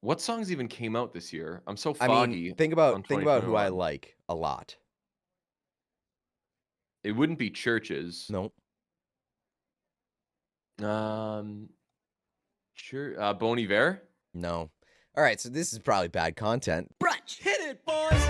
What songs even came out this year? I'm so I mean, foggy think on about think about who I 2021. like a lot. It wouldn't be Churches. No. Um, sure, Bon Iver? No. All right, so this is probably bad content. Brunch! Hit it, boys!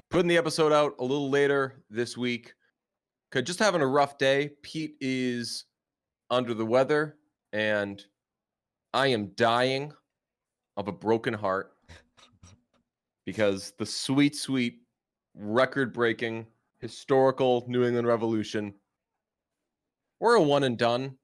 Putting the episode out a little later this week. Just having a rough day. Pete is under the weather, and I am dying of a broken heart because the sweet, sweet, record-breaking, historical New England Revolution, we're a one and done.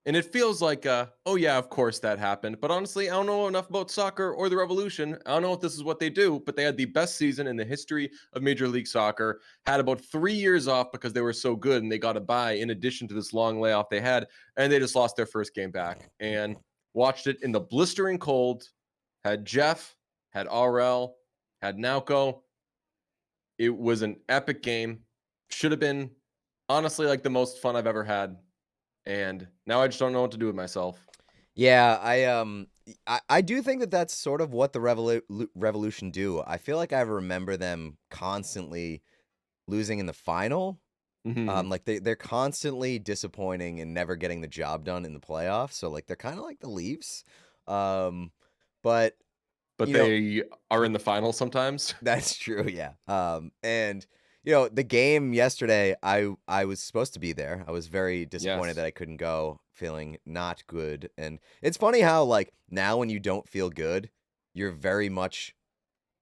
And it feels like, oh yeah, of course that happened. But honestly, I don't know enough about soccer or the Revolution. I don't know if this is what they do, but they had the best season in the history of Major League Soccer. Had about 3 years off because they were so good and they got a bye in addition to this long layoff they had. And they just lost their first game back. And watched it in the blistering cold. Had Jeff, had RL, had Nauko. It was an epic game. Should have been honestly like the most fun I've ever had, and now I just don't know what to do with myself. Yeah, I do think that that's sort of what the Revolution do. I feel like I remember them constantly losing in the final. Mhm. Like they're constantly disappointing and never getting the job done in the playoffs. So like they're kind of like the Leafs. Um, but But you know, they are in the final sometimes. that's true, yeah. And the game yesterday, I was supposed to be there. I was very disappointed Yes. that I couldn't go, feeling not good. And it's funny how like now when you don't feel good, you're very much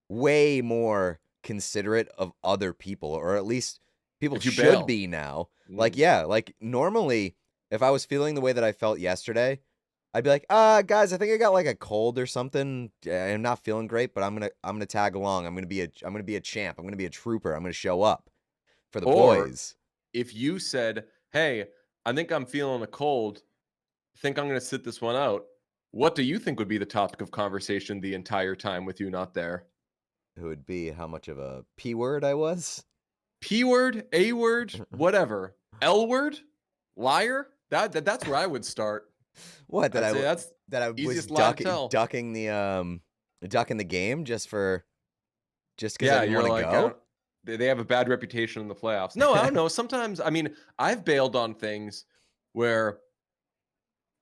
way more considerate of other people, or at least people If you should bail. be now. Like, Mm. yeah, like normally if I was feeling the way that I felt yesterday, I'd be like, guys, I think I got like a cold or something. I'm not feeling great, but I'm gonna tag along. I'm gonna be a champ. I'm gonna be a trooper. I'm gonna show up for the Or boys. if you said, "Hey, I think I'm feeling a cold. Think I'm gonna sit this one out." What do you think would be the topic of conversation the entire time with you not there? It would be how much of a P word I was. P word, A word, whatever. L word? Liar? That's where I would start. What I'd say that's that I was easiest lie to ducking tell. ducking the game just because I Yeah, didn't you're want to like, go. they have a bad reputation in the playoffs. No, I don't know. Sometimes, I mean, I've bailed on things where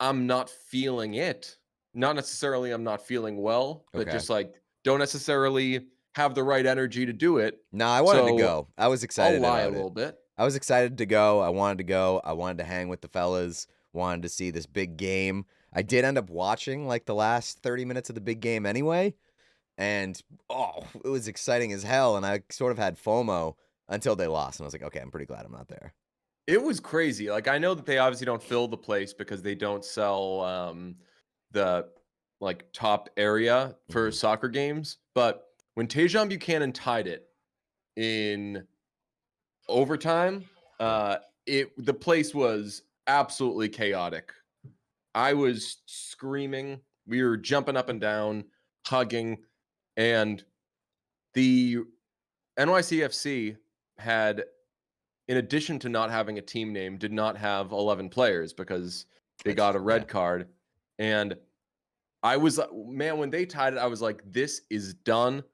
I'm not feeling it. Not necessarily I'm not feeling well, but Okay. just like don't necessarily have the right energy to do it. No, I wanted to So go. I was I'll excited lie a about it. little bit. I was excited to go. I wanted to go. I wanted to hang with the fellas. Wanted to see this big game. I did end up watching like the last 30 minutes of the big game anyway. And it was exciting as hell. And I sort of had FOMO until they lost. And I was like, okay, I'm pretty glad I'm not there. It was crazy. Like I know that they obviously don't fill the place because they don't sell the like top area for Hmm. soccer games, but when Tejon Buchanan tied it in overtime, Yeah. uh, the place was absolutely chaotic. I was screaming. We were jumping up and down, hugging, and the NYCFC had, in addition to not having a team name, did not have 11 players because they That's, got a yeah. red card. And I was, man, when they tied it, I was like, this is done.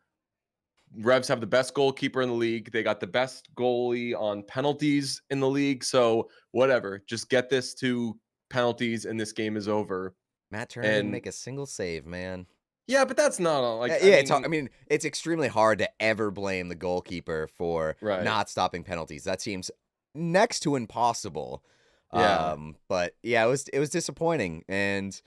Revs have the best goalkeeper in the league. They got the best goalie on penalties in the league. So whatever, just get this to penalties and this game is over. Matt Turner didn't And make a single save, man. yeah, but that's not all. Like, I Yeah, it's hard. mean, I mean, it's extremely hard to ever blame the goalkeeper for right. not stopping penalties. That seems next to impossible. Yeah. But yeah, it was disappointing. And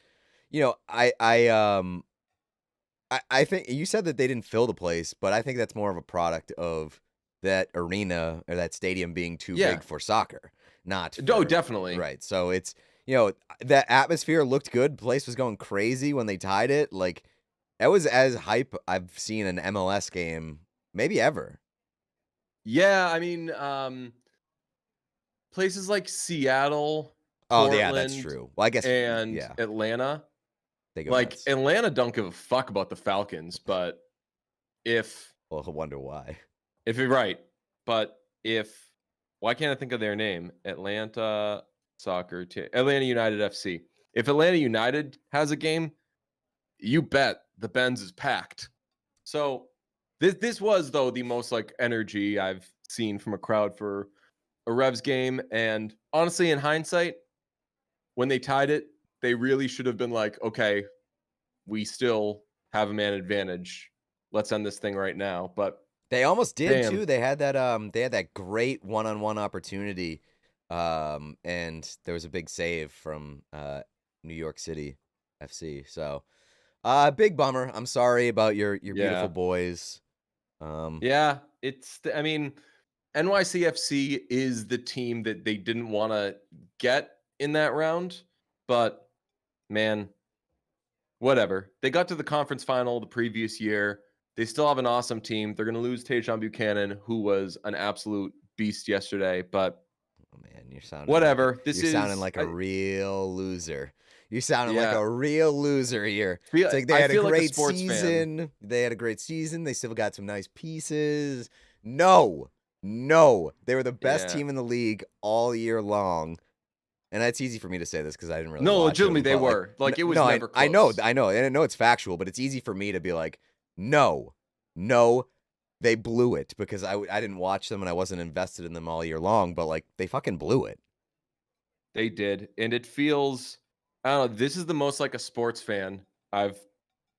I think you said that they didn't fill the place, but I think that's more of a product of that arena or that stadium being too Yeah. big for soccer, not Oh, for definitely. right. So it's the atmosphere looked good. Place was going crazy when they tied it. Like that was as hype I've seen an MLS game maybe ever. Yeah. I mean, places like Seattle, Oh yeah, that's Portland, true. Well, I guess and yeah. Atlanta, They go Like nuts. Atlanta don't give a fuck about the Falcons, but if Well, I wonder why. you're right, but if why can't I think of their name? Atlanta soccer team, Atlanta United FC. If Atlanta United has a game, you bet the Benz is packed. So this was though the most like energy I've seen from a crowd for a Revs game, and honestly, in hindsight, when they tied it, they really should have been like, okay, we still have a man advantage. Let's end this thing right now. But They almost did damn, too. They had that great one-on-one opportunity. And there was a big save from New York City FC. So, big bummer. I'm sorry about your beautiful yeah, boys. yeah. I mean, NYCFC is the team that they didn't want to get in that round, but man, whatever. They got to the conference final the previous year. They still have an awesome team. They're going to lose Tajon Buchanan, who was an absolute beast yesterday, but Oh man, you're sounding like whatever. This you're sounding is, like a real loser. You're sounding like yeah. a real loser here. It's like they I had a feel like a great sports fan. season. They had a great season. They still got some nice pieces. No, no, they were the best Yeah. team in the league all year long. And it's easy for me to say this because I didn't really No, watch legitimately, them. they But like, were. Like, it was no, never I know, close. I know, and I know it's factual. But it's easy for me to be like, no, no, they blew it because I didn't watch them and I wasn't invested in them all year long. But like, they fucking blew it. They did. And it feels, I don't know, this is the most like a sports fan I've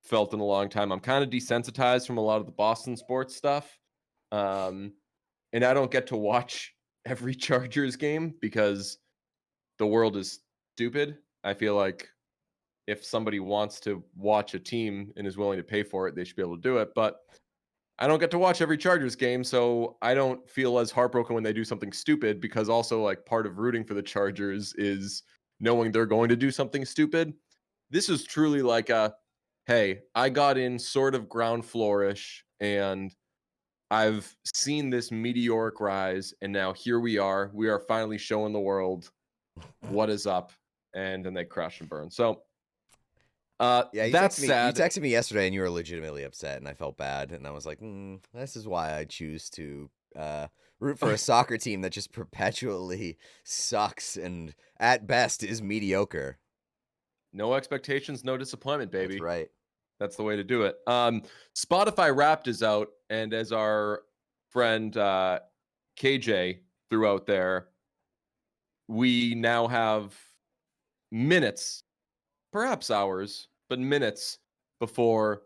felt in a long time. I'm kind of desensitized from a lot of the Boston sports stuff. Um, and I don't get to watch every Chargers game because the world is stupid. I feel like if somebody wants to watch a team and is willing to pay for it, they should be able to do it. But I don't get to watch every Chargers game, so I don't feel as heartbroken when they do something stupid, because also like part of rooting for the Chargers is knowing they're going to do something stupid. This is truly like a, hey, I got in sort of ground floorish and I've seen this meteoric rise, and now here we are. We are finally showing the world what is up, and then they crash and burn. So Yeah, you that's texted me. You sad. texted me yesterday, and you were legitimately upset, and I felt bad, and I was like, "This is why I choose to root for a soccer team that just perpetually sucks and at best is mediocre." No expectations, no disappointment, That's baby. right. That's the way to do it. Spotify Wrapped is out, and as our friend KJ threw out there, we now have minutes, perhaps hours, but minutes before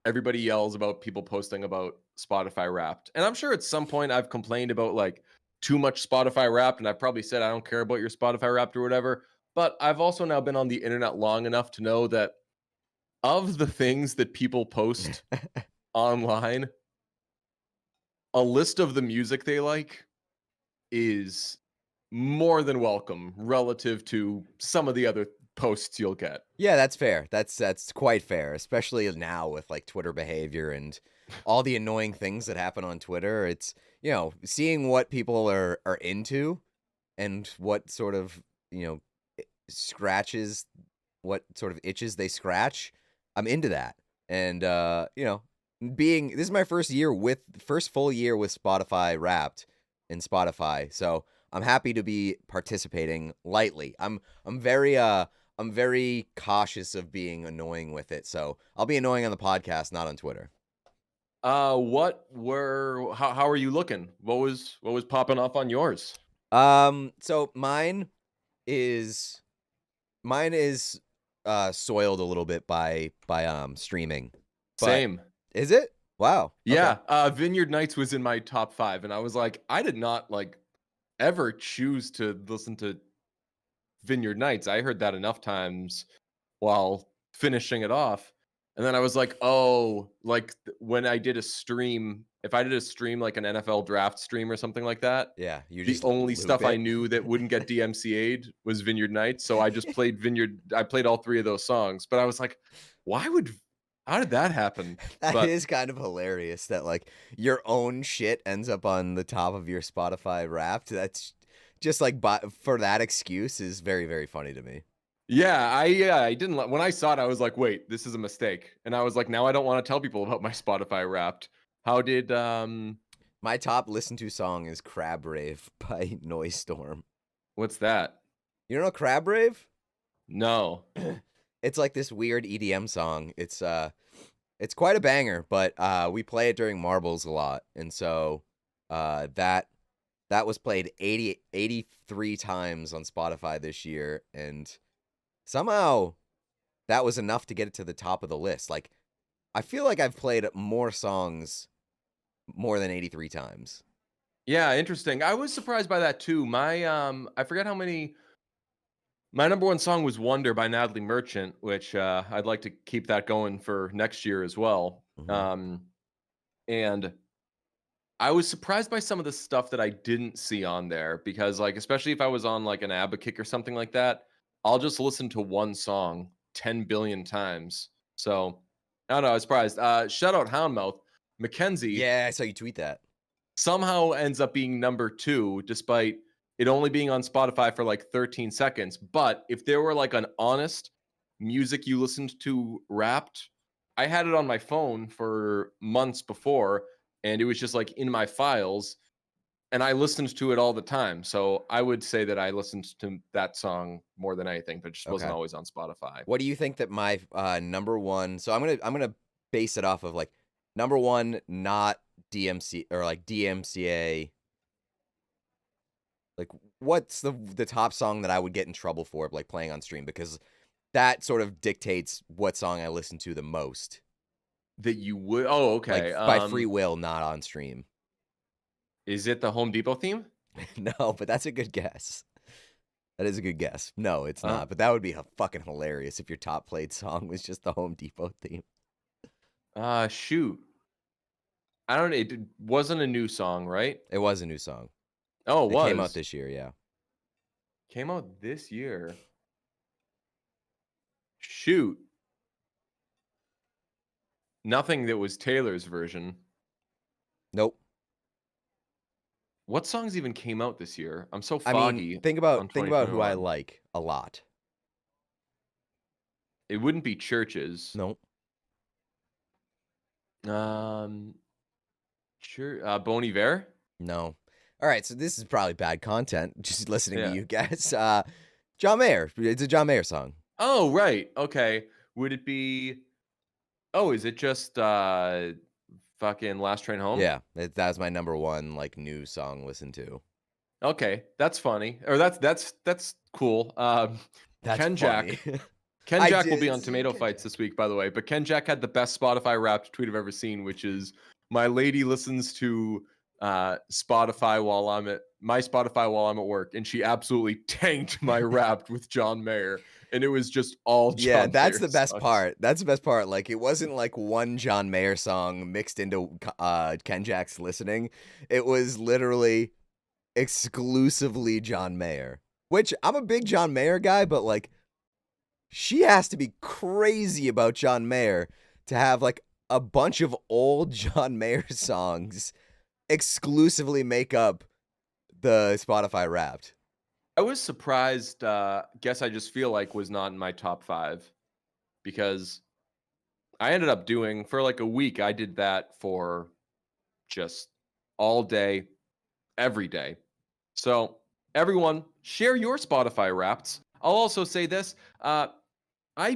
everybody yells about people posting about Spotify Wrapped. And I'm sure at some point I've complained about like too much Spotify Wrapped, and I've probably said I don't care about your Spotify Wrapped or whatever. But I've also now been on the internet long enough to know that of the things that people post online, a list of the music they like is more than welcome relative to some of the other posts you'll get. Yeah, that's fair. That's quite fair, especially now with like Twitter behavior and all the annoying things that happen on Twitter. It's, seeing what people are into and what sort of, scratches, what sort of itches they scratch. I'm into that. And being this is my first full year with Spotify Wrapped in Spotify. So, I'm happy to be participating lightly. I'm very cautious of being annoying with it. So, I'll be annoying on the podcast, not on Twitter. How are you looking? What was popping off on yours? So is mine is soiled a little bit by streaming. But Same. is it? Wow. Okay. Yeah, Vineyard Nights was in my top 5, and I was like, I did not like ever choose to listen to Vineyard Nights. I heard that enough times while finishing it off. And then I was like, oh, like when I did a stream, if I did a stream like an NFL draft stream or something like that, Yeah, you the just only loop stuff I it. knew that wouldn't get DMCA'd was Vineyard Nights. So I just played I played all 3 of those songs. But I was like, how did that happen? That But is kind of hilarious that like your own shit ends up on the top of your Spotify Wrapped. That's just like for that excuse is very, very funny to me. Yeah, I didn't when I saw it, I was like, wait, this is a mistake. And I was like, now I don't want to tell people about my Spotify Wrapped. How did My top listened to song is Crab Rave by Noise Storm. what's that? You don't know Crab Rave? No. It's like this weird EDM song. It's quite a banger, but we play it during marbles a lot, and so that was played 83 times on Spotify this year, and somehow that was enough to get it to the top of the list. Like, I feel like I've played more songs more than 83 times. Yeah, interesting. I was surprised by that too. My I forget how many my number one song was Wonder by Natalie Merchant, which I'd like to keep that going for next year as well. Mm-hmm. And I was surprised by some of the stuff that I didn't see on there because, like, especially if I was on like an ABBA kick or something like that, I'll just listen to one song 10 billion times. So I don't know. I was surprised. Shout out Houndmouth. Mackenzie Yeah, I saw you tweet that. somehow ends up being number two, despite it only being on Spotify for like 13 seconds. But if there were like an honest music you listened to wrapped, I had it on my phone for months before, and it was just like in my files, and I listened to it all the time. So I would say that I listened to that song more than anything, but it just wasn't Okay. always on Spotify. What do you think that my number one? So I'm gonna base it off of like number one, not DMC or like DMCA. Like, what's the top song that I would get in trouble for like playing on stream, because that sort of dictates what song I listen to the most. That you would. Oh, Like okay. by free will, not on stream. Is it the Home Depot theme? No, but that's a good guess. That is a good guess. No, it's Uh, not. But that would be fucking hilarious if your top played song was just the Home Depot theme. shoot. I don't know. It wasn't a new song, right? It was a new song. Oh, it It came out was. this year, yeah. Came out this year. Shoot. Nothing that was Taylor's version. Nope. What songs even came out this year? I'm so I mean, foggy think on about who I 2021. like a lot. It wouldn't be Churches. Nope. Um, sure. Bon Iver? No. All right, so this is probably bad content, just listening to Yeah. you guys. John Mayer. It's a John Mayer song. Oh, right. Okay. Would it be? Oh, is it just fucking Last Train Home? Yeah, that was my number one like new song listen to. Okay, that's funny. Or that's cool. That's Ken Jack. funny. Ken I Jack will be did on see Tomato Ken Fights Jack. this week, by the way. But Ken Jack had the best Spotify Wrapped tweet I've ever seen, which is my lady listens to Spotify while I'm at my Spotify while I'm at work, and she absolutely tanked my Wrapped with John Mayer, and it was just all Yeah, John that's Mayer the best songs. part. That's the best part. Like, it wasn't like one John Mayer song mixed into Ken Jack's listening. It was literally exclusively John Mayer. Which I'm a big John Mayer guy, but like, she has to be crazy about John Mayer to have like a bunch of old John Mayer songs exclusively make up the Spotify Wrapped. I was surprised. Guess I just feel like was not in my top 5 because I ended up doing for like a week. I did that for just all day, every day. So everyone, share your Spotify Wrapped. I'll also say this: I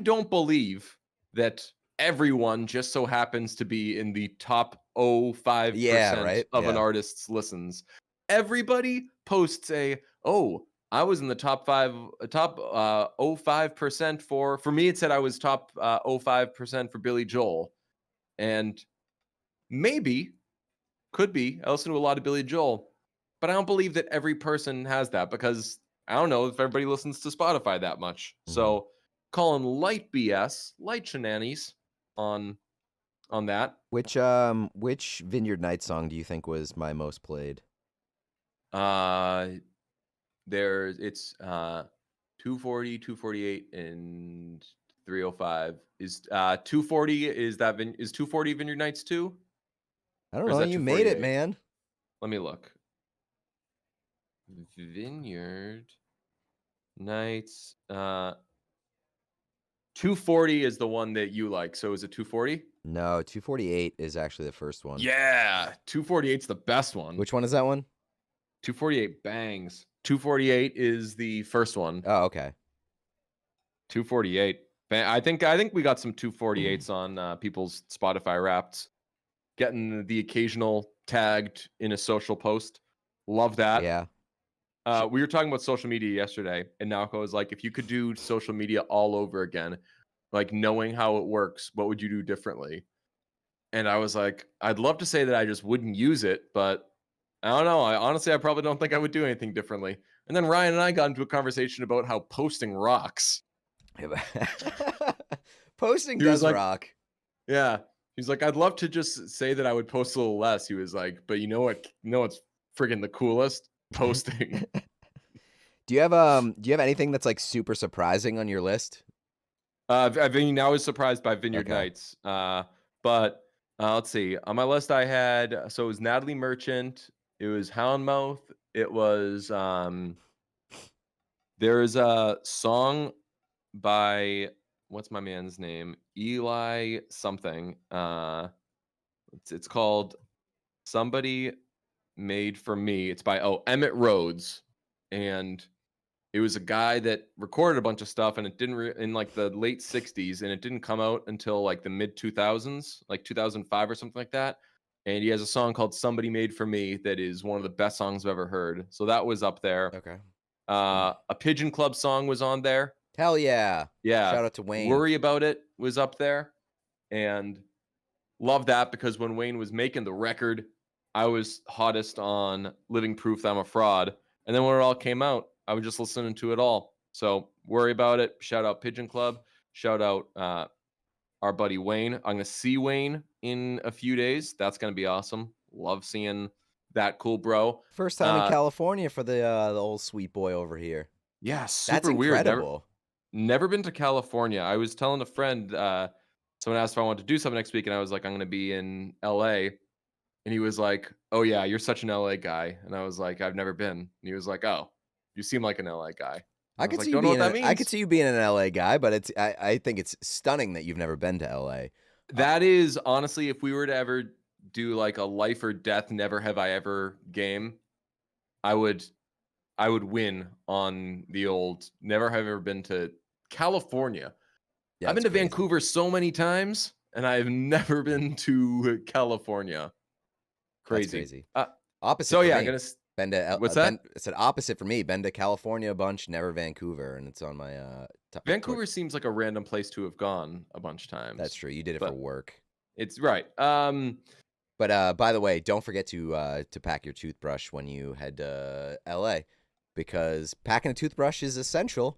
don't believe that everyone just so happens to be in the top Yeah, 0.05% right? of an Yeah. artist's listens. Everybody posts I was in the top 0.05% for me. It said I was top 0.05% for Billy Joel, and maybe could be. I listen to a lot of Billy Joel, but I don't believe that every person has that because I don't know if everybody listens to Spotify that much. Mhm. So calling light BS, light shenanigans on that. Which Vineyard Nights song do you think was my most played? There's it's 240, 248, and 305. Is 240 is that is 240 Vineyard Nights too? I don't Or is know. that You made it, 248? man. Let me look. Vineyard Nights. 240 is the one that you like. So is it 240? No, 248 is actually the first one. Yeah, 248's the best one. Which one is that one? 248 bangs. 248 is the first one. Oh, okay. 248. I think we got some 248s on people's Spotify Wrapped. Getting the occasional tagged in a social post. Love that. Yeah. We were talking about social media yesterday, and Naoko was like, if you could do social media all over again, like knowing how it works, what would you do differently? And I was like, I'd love to say that I just wouldn't use it, but I don't know. I probably don't think I would do anything differently. And then Ryan and I got into a conversation about how posting rocks. Posting He was does like, rock. Yeah. He's like, I'd love to just say that I would post a little less. He was like, but you know what? You know what's friggin' the coolest? Posting. Do you have anything that's like super surprising on your list? I mean, I was surprised by Vineyard Okay. Nights. But let's see. On my list, I had so it was Natalie Merchant. It was Houndmouth. It was there's a song by what's my man's name? Eli something. It's called Somebody Made for Me. It's by Emmett Rhodes, and it was a guy that recorded a bunch of stuff, and it didn't in like the late 60s, and it didn't come out until like the mid 2000s, like 2005 or something like that. And he has a song called Somebody Made for Me that is one of the best songs I've ever heard. So that was up there. Okay. A Pigeon Club song was on there. Hell yeah. Yeah. Shout out to Wayne. Worry About It was up there. And love that because when Wayne was making the record, I was hottest on Living Proof That I'm a Fraud. And then when it all came out, I was just listening to it all. So Worry About It. Shout out Pigeon Club. Shout out our buddy Wayne. I'm going to see Wayne in a few days. That's going to be awesome. Love seeing that cool bro. First time in California for the old sweet boy over here. Yeah, super That's weird. incredible. Never been to California. I was telling a friend, someone asked if I wanted to do something next week, and I was like, I'm going to be in LA. And he was like, oh, yeah, you're such an LA guy. And I was like, I've never been. And he was like, oh, you seem like an LA guy. I could see you being an LA guy, but I think it's stunning that you've never been to LA. That is honestly, if we were to ever do like a life or death, never have I ever game, I would win on the old never have ever been to California. Yeah, I've been to crazy. Vancouver so many times, and I've never been to California. Crazy. That's crazy. Opposite. So yeah, me. I'm gonna. Been to What's that? It's an opposite for me. Been to California a bunch, never Vancouver, and it's on my Vancouver seems like a random place to have gone a bunch of times. That's true. You did it for work. It's right. But by the way, don't forget to pack your toothbrush when you head to LA, because packing a toothbrush is essential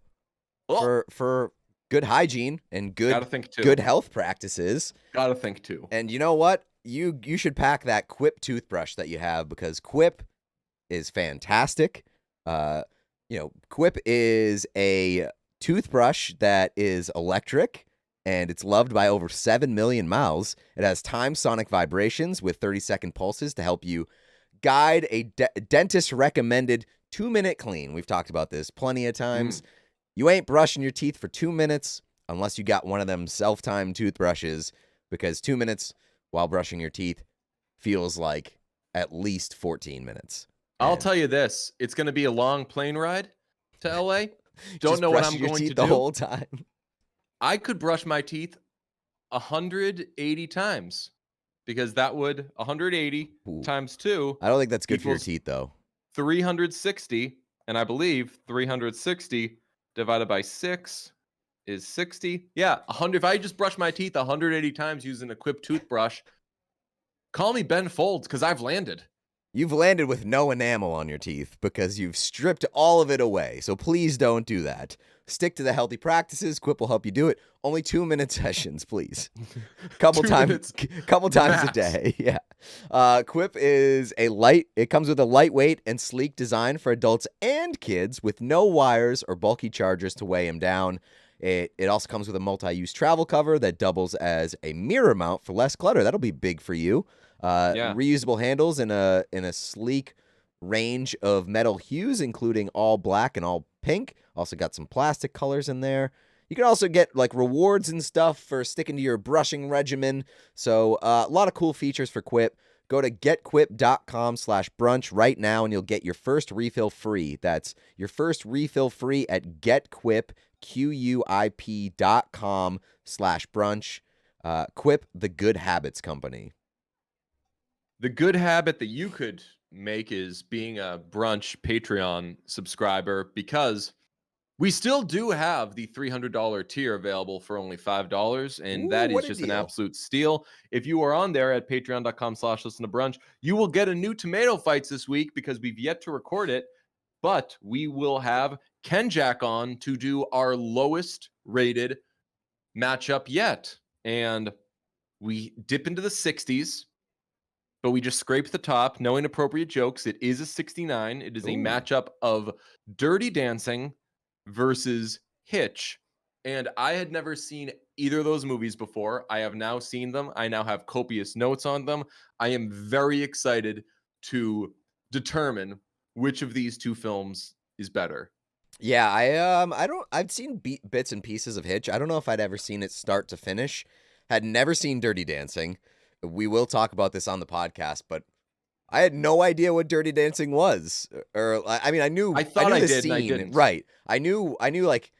for good hygiene and good health practices. Gotta think too. And you know what? You should pack that Quip toothbrush that you have, because Quip is fantastic. Quip is a toothbrush that is electric, and it's loved by over 7 million mouths. It has time sonic vibrations with 30-second pulses to help you guide a dentist-recommended 2-minute clean. We've talked about this plenty of times. You ain't brushing your teeth for 2 minutes unless you got one of them self-timed toothbrushes, because 2 minutes while brushing your teeth feels like at least 14 minutes. I'll tell you this. It's going to be a long plane ride to LA. Don't know what I'm going to do the whole time. I could brush my teeth 180 times, because that would 180 times 2. I don't think that's good for your teeth, though. 360, and I believe 360 divided by 6 is 60. Yeah, 100. If I just brush my teeth 180 times using a Quip toothbrush, call me Ben Folds, because I've landed. You've landed with no enamel on your teeth because you've stripped all of it away. So please don't do that. Stick to the healthy practices. Quip will help you do it. Only 2-minute sessions, please. Couple times a day. Yeah. Quip is it comes with a lightweight and sleek design for adults and kids, with no wires or bulky chargers to weigh them down. It also comes with a multi-use travel cover that doubles as a mirror mount for less clutter. That'll be big for you. Reusable handles in a sleek range of metal hues, including all black and all pink. Also got some plastic colors in there. You can also get like rewards and stuff for sticking to your brushing regimen. So a lot of cool features for Quip. Go to getquip.com/brunch right now and you'll get your first refill free. That's your first refill free at getquip.com/brunch. Quip, the good habits company. The good habit that you could make is being a brunch Patreon subscriber, because we still do have the $300 tier available for only $5, and Ooh, that what is a just an deal. absolute steal. If you are on there at patreon.com/listen to brunch, you will get a new tomato fights this week because we've yet to record it, but we will have Ken Jack on to do our lowest rated matchup yet. And we dip into the 60s, but we just scrape the top. No inappropriate jokes. It is a 69. It is a Ooh. matchup of Dirty Dancing versus Hitch. And I had never seen either of those movies before. I have now seen them. I now have copious notes on them. I am very excited to determine which of these two films is better. Yeah, I've seen bits and pieces of Hitch. I don't know if I'd ever seen it start to finish. Had never seen Dirty Dancing. We will talk about this on the podcast, but I had no idea what Dirty Dancing was. Or I mean, I I thought knew I the did and I scene, didn't. right? I knew like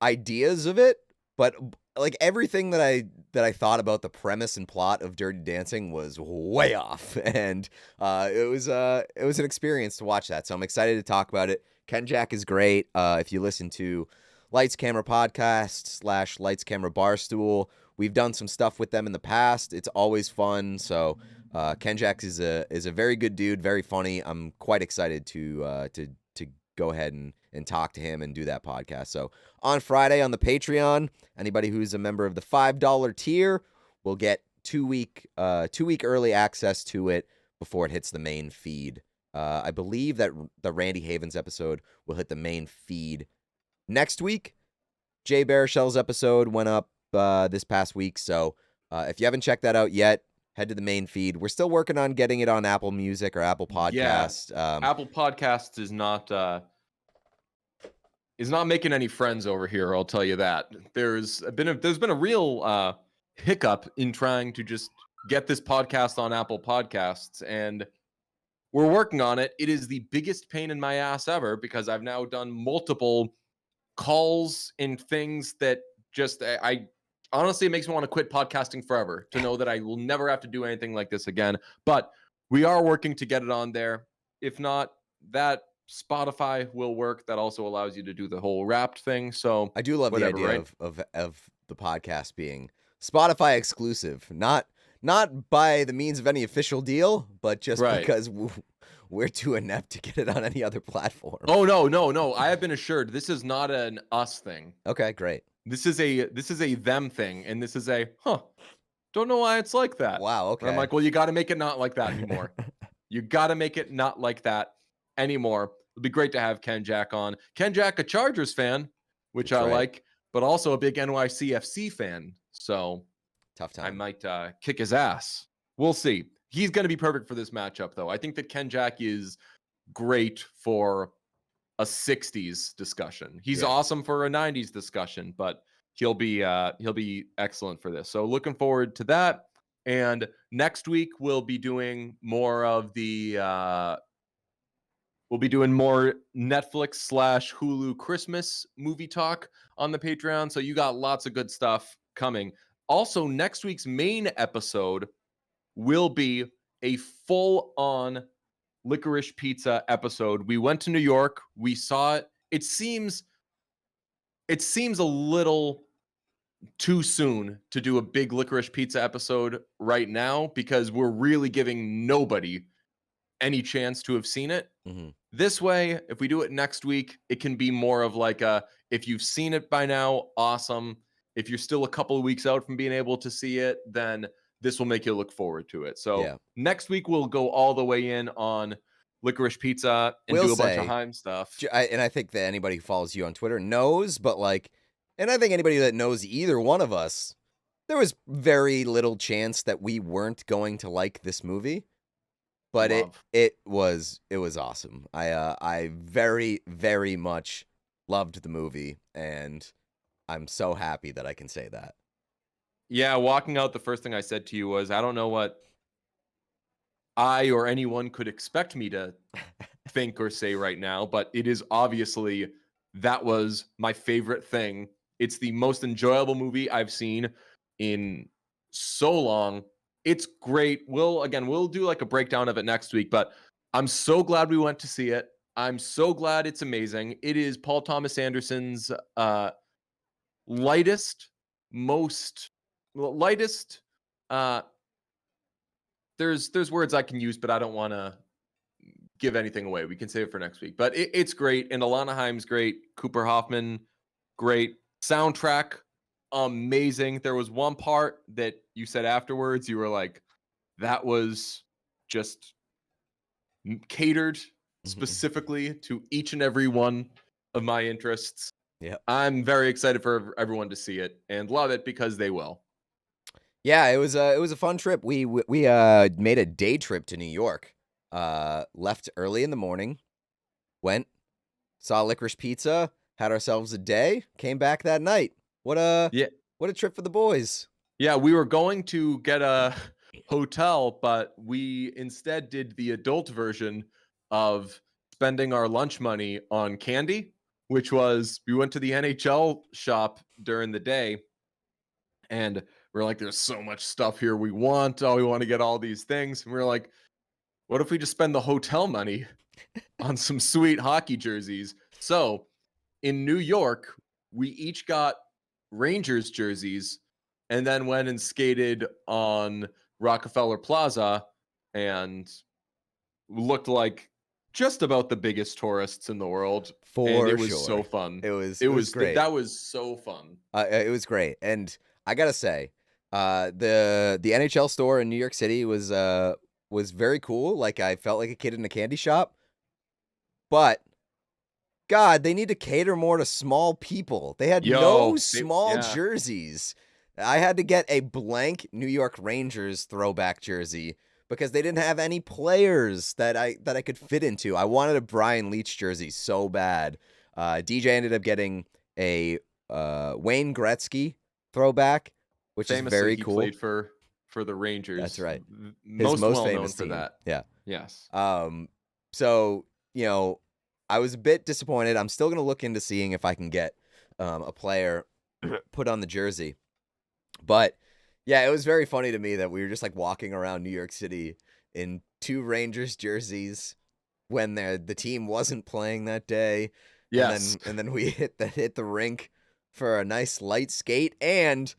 ideas of it, but like everything that I thought about the premise and plot of Dirty Dancing was way off, and it was an experience to watch that. So I'm excited to talk about it. Ken Jack is great. If you listen to Lights Camera Podcast / Lights Camera Barstool, we've done some stuff with them in the past. It's always fun. So Ken Jack is a very good dude, very funny. I'm quite excited to go ahead and talk to him and do that podcast. So on Friday on the Patreon, anybody who's a member of the $5 tier will get 2-week early access to it before it hits the main feed. I believe that the Randy Havens episode will hit the main feed next week. Jay Baruchel's episode went up this past week, so if you haven't checked that out yet, head to the main feed. We're still working on getting it on Apple Music or Apple Podcasts. Yeah, Apple Podcasts is not making any friends over here. I'll tell you that. There's been a real hiccup in trying to just get this podcast on Apple Podcasts, and we're working on it. It is the biggest pain in my ass ever because I've now done multiple calls and things that just I honestly, it makes me want to quit podcasting forever to know that I will never have to do anything like this again. But we are working to get it on there. If not, that Spotify will work. That also allows you to do the whole wrapped thing. So I do love whatever, the idea right? of the podcast being Spotify exclusive, not by the means of any official deal, but just Right. because we're too inept to get it on any other platform. Oh no. I have been assured this is not an us thing. Okay, great. This is a them thing, and this is a don't know why it's like that. Wow, And I'm okay. like, well, you got to make it not like that anymore. You got to make it not like that anymore. It'd be great to have Ken Jack on. Ken Jack, a Chargers fan, which That's I right. like, but also a big NYCFC fan. So Tough I time. might kick his ass. We'll see. He's going to be perfect for this matchup, though. I think that Ken Jack is great for a 60s discussion. He's Yeah. awesome for a 90s discussion, but he'll be excellent for this. So looking forward to that. And next week we'll be doing more of the we'll be doing more Netflix / Hulu Christmas movie talk on the Patreon. So you got lots of good stuff coming. Also, next week's main episode will be a full-on Licorice Pizza episode. We went to New York. We saw it. It seems a little too soon to do a big Licorice Pizza episode right now because we're really giving nobody any chance to have seen it. Mm-hmm. This way, if we do it next week, it can be more of like a, if you've seen it by now, awesome. If you're still a couple of weeks out from being able to see it, then this will make you look forward to it. So Yeah. next week, we'll go all the way in on Licorice Pizza and Will do a bunch of say, Heim stuff. and I think that anybody who follows you on Twitter knows, but like, and I think anybody that knows either one of us, there was very little chance that we weren't going to like this movie. But Love. it was awesome. I very, very much loved the movie, and I'm so happy that I can say that. Yeah, walking out, the first thing I said to you was, I don't know what I or anyone could expect me to think or say right now, but it is obviously that was my favorite thing. It's the most enjoyable movie I've seen in so long. It's great. We'll do like a breakdown of it next week, but I'm so glad we went to see it. I'm so glad it's amazing. It is Paul Thomas Anderson's lightest, most lightest uh there's words I can use, but I don't want to give anything away. We can save it for next week. But it's great. And Alana Haim's great. Cooper Hoffman, great. Soundtrack, amazing. There was one part that you said afterwards, you were like, that was just catered specifically to each and every one of my interests. Yep. I'm very excited for everyone to see it and love it because they will. Yeah, it was a fun trip. We made a day trip to New York. Left early in the morning, went, saw Licorice Pizza, had ourselves a day, came back that night. What a Yeah. what a trip for the boys. Yeah, we were going to get a hotel, but we instead did the adult version of spending our lunch money on candy, which was we went to the NHL shop during the day and we're like, there's so much stuff here we want. Oh, we want to get all these things. And we're like, what if we just spend the hotel money on some sweet hockey jerseys? So in New York, we each got Rangers jerseys and then went and skated on Rockefeller Plaza and looked like just about the biggest tourists in the world. And For it was so sure. fun. It was great. That was so fun. It was great. And I gotta say, the NHL store in New York City was very cool. Like I felt like a kid in a candy shop. But God, they need to cater more to small people. They had no small yeah. jerseys. I had to get a blank New York Rangers throwback jersey because they didn't have any players that I could fit into. I wanted a Brian Leach jersey so bad. DJ ended up getting a Wayne Gretzky throwback, which Famously, is very he cool. played for the Rangers. That's right. Most well known famous for team. that. Yeah. Yes. So, I was a bit disappointed. I'm still going to look into seeing if I can get a player put on the jersey. But yeah, it was very funny to me that we were just like walking around New York City in 2 Rangers jerseys when the team wasn't playing that day. Yes. And then we hit the rink for a nice light skate. And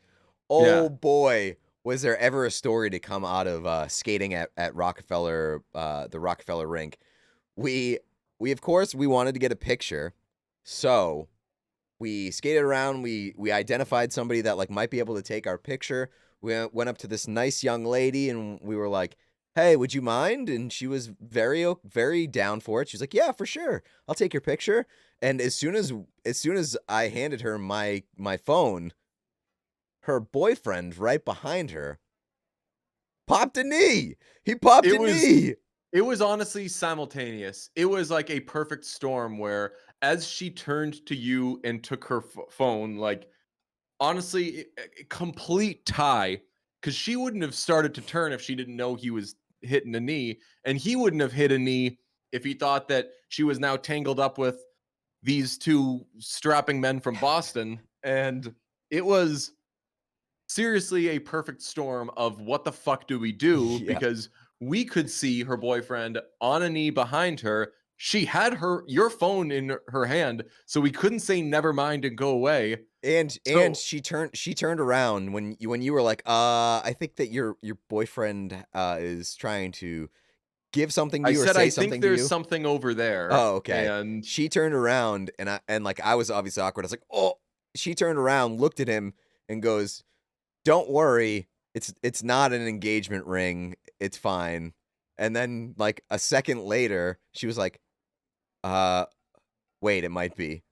oh boy, was there ever a story to come out of skating at Rockefeller, the Rockefeller rink. We of course we wanted to get a picture, so we skated around. We identified somebody that like might be able to take our picture. We went up to this nice young lady and we were like, "Hey, would you mind?" And she was very down for it. She's like, "Yeah, for sure. I'll take your picture." And as soon as I handed her my phone, her boyfriend right behind her popped a knee. He popped a knee. It was honestly simultaneous. It was like a perfect storm where as she turned to you and took her phone, like honestly, complete tie, because she wouldn't have started to turn if she didn't know he was hitting a knee, and he wouldn't have hit a knee if he thought that she was now tangled up with these 2 strapping men from Boston. And it was seriously a perfect storm of what the fuck do we do? Yeah. Because we could see her boyfriend on a knee behind her. She had your phone in her hand, so we couldn't say never mind and go away. And she turned around when you were like, I think that your boyfriend is trying to give something to I you or said say I something think to there's you. something over there. Oh, okay. And she turned around and I was obviously awkward. I was like, "Oh." She turned around, looked at him and goes, "Don't worry. It's not an engagement ring. It's fine." And then like a second later, she was like, wait, it might be."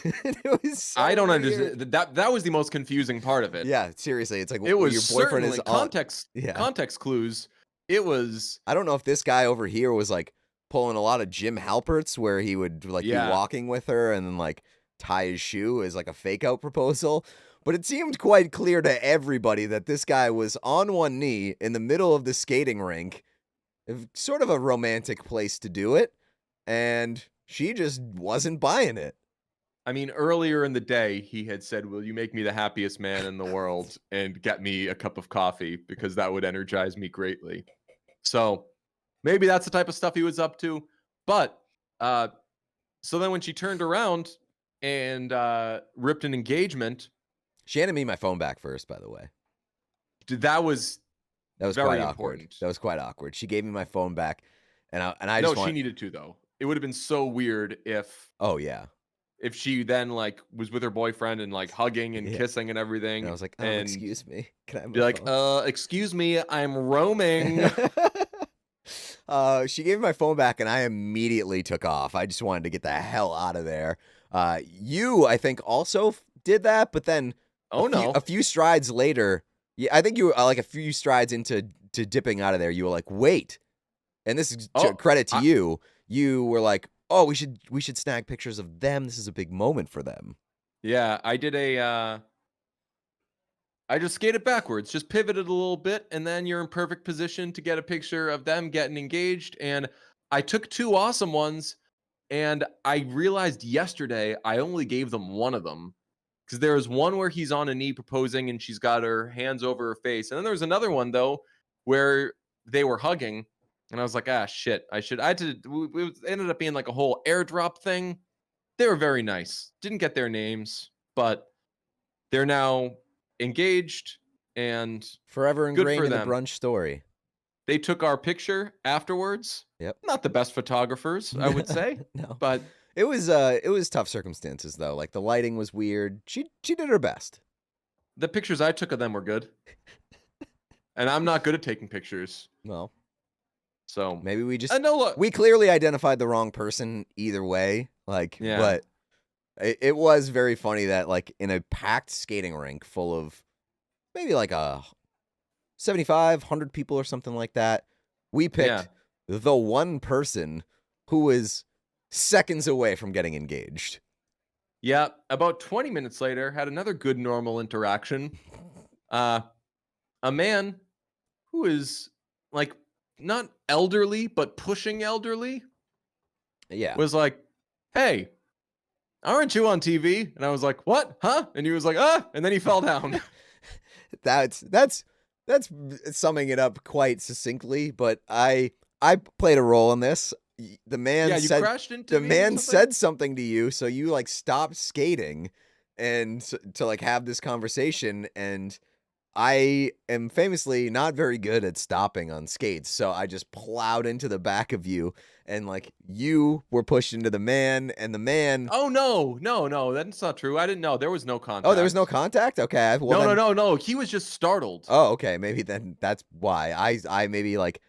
It was so I don't weird. understand that was the most confusing part of it. Yeah, seriously, it's like It was your boyfriend certainly is context clues. It was I don't know if this guy over here was like pulling a lot of Jim Halperts where he would like be walking with her and then like tie his shoe as like a fake out proposal. But it seemed quite clear to everybody that this guy was on one knee in the middle of the skating rink, sort of a romantic place to do it, and she just wasn't buying it. I mean, earlier in the day, he had said, "Will you make me the happiest man in the world and get me a cup of coffee because that would energize me greatly." So maybe that's the type of stuff he was up to. But uh, so then when she turned around and ripped an engagement, She handed me my phone back first, by the way. that was That was very quite awkward. important. That was quite awkward. She gave me my phone back, and I No, just she needed to though. It would have been so weird oh yeah, if she then like was with her boyfriend and like hugging and yeah. kissing and everything, And I was like, and excuse me, can I have be my like, phone? excuse me, I'm roaming. She gave me my phone back, and I immediately took off. I just wanted to get the hell out of there. You, I think, also did that, but then Oh no. a few strides later, yeah, I think you were like a few strides into dipping out of there. You were like, wait, and this is Oh, credit to I, you. You were like, oh, we should snag pictures of them. This is a big moment for them. yeah, I did I just skated backwards, just pivoted a little bit, and then you're in perfect position to get a picture of them getting engaged. And I took two awesome ones, and I realized yesterday I only gave them one of them because there was one where he's on a knee proposing and she's got her hands over her face, and then there was another one though where they were hugging, and I was like, ah, shit, I had to. It ended up being like a whole airdrop thing. They were very nice. Didn't get their names, but they're now engaged and Forever good ingrained for in the them. brunch story. They took our picture afterwards. Yep. Not the best photographers, I would say, No. but It was tough circumstances though. Like the lighting was weird. She did her best. the pictures I took of them were good. And I'm not good at taking pictures. Well, So maybe no, look. we clearly identified the wrong person either way. Like, Yeah. but it was very funny that like in a packed skating rink full of maybe like a 75, 100 people or something like that, we picked Yeah. the one person who was seconds away from getting engaged. Yeah. About 20 minutes later, had another good normal interaction. A man who is like not elderly, but pushing elderly Yeah. was like, "Hey, aren't you on TV?" And I was like, "What? Huh?" And he was like, "Ah," and then he fell down. That's summing it up quite succinctly, but I played a role in this. The man Yeah, you said crashed into the me or man something? said something to you, so you like stopped skating and to like have this conversation, and I am famously not very good at stopping on skates, so I just plowed into the back of you, and like you were pushed into the man, and the man. Oh no, that's not true. I didn't know. There was no Oh, there was no contact. contact. Okay, well then. No. He was just startled. Oh, okay. Maybe then that's why I maybe like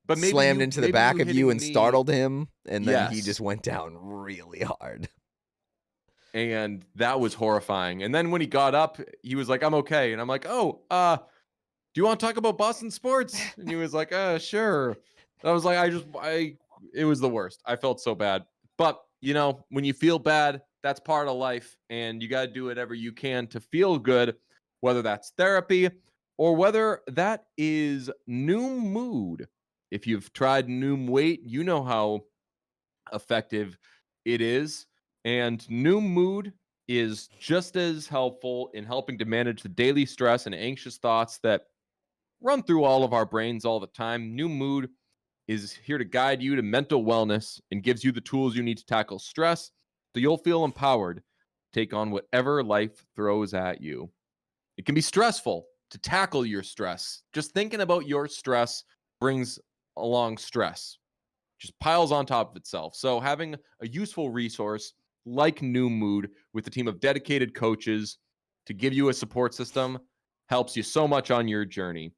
But slammed into the maybe back you of you hitting and me. startled him, and then he just Yes. went down really hard. And that was horrifying. And then when he got up, he was like, "I'm okay." And I'm like, "Oh, do you want to talk about Boston sports?" And he was like, sure." I was like, it was the worst. I felt so bad. But, you know, when you feel bad, that's part of life. And you got to do whatever you can to feel good, whether that's therapy or whether that is Noom Mood. If you've tried Noom Weight, you know how effective it is. And Noom Mood is just as helpful in helping to manage the daily stress and anxious thoughts that run through all of our brains all the time. New Mood is here to guide you to mental wellness and gives you the tools you need to tackle stress so you'll feel empowered to take on whatever life throws at you. It can be stressful to tackle your stress. Just thinking about your stress brings along stress, just piles on top of itself. So having a useful resource like New Mood with a team of dedicated coaches to give you a support system helps you so much on your journey.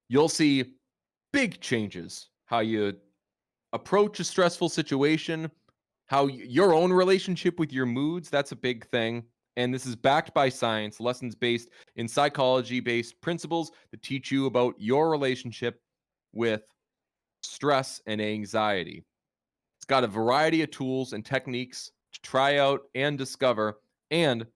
You'll see big changes how you approach a stressful situation, how your own relationship with your moods, that's a big thing. And this is backed by science, lessons based in psychology based principles that teach you about your relationship with stress and anxiety. It's got a variety of tools and techniques to try out and discover. And